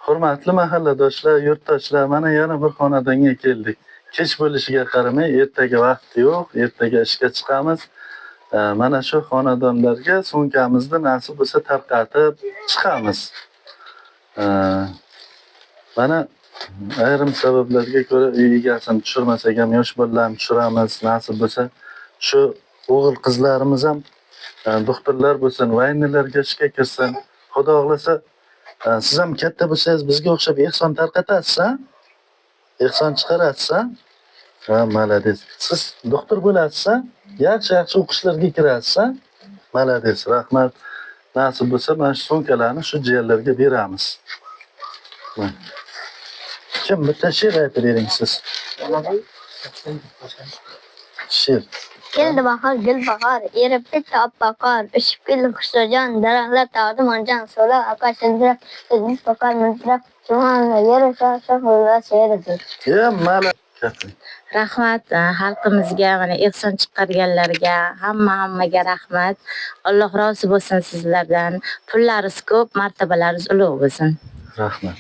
Hurmatli mahalladoshlar, yurtdoshlar, mana yana bir xonadonga keldik. Kech bo'lishiga qaramay, ertaga vaqt yo'q, ertaga ishga chiqamiz. Mana shu xonadonlarga sumkamizni nasib bo'lsa tarqatib chiqamiz. Mana ayrim sabablarga ko'ra uy egasini tushirmasak ham yosh bolalarni tushiramiz. Nasib bo'lsa shu o'g'il qizlarimiz ham doktorlar bo'lsin, vaynilarga ishga kirsin. Xudo xohlasa siz ham katta bo'lsangiz bizga o'xshab ehson tarqatasiz, ha? Ehson chiqarasiz, ha? Ha, malades. Siz doktor bo'lasiz, ha? Yaxshi o'qishlarga kirasiz, ha? Malades, rahmat. Nasib bo'lsa mana shu sumkalarni shu jiyanlarga beramiz. Kim bitta she'r aytib bering siz? She'r. Keldi bahor, gul bahor, erib ketdi oppoq qor, uchib keldi xushro'jon, daraxtlar tog'di marjon, suvlar oqashida, o'zimiz boqar miltirab, jumonni yeri shoh va she'ridir. Rahmat xalqimizga, mana ehson chiqarganlarga, hammaga rahmat. Alloh rozi bo'lsin sizlardan. Pullaringiz ko'p, martabalaringiz ulug' bo'lsin. Rahmat.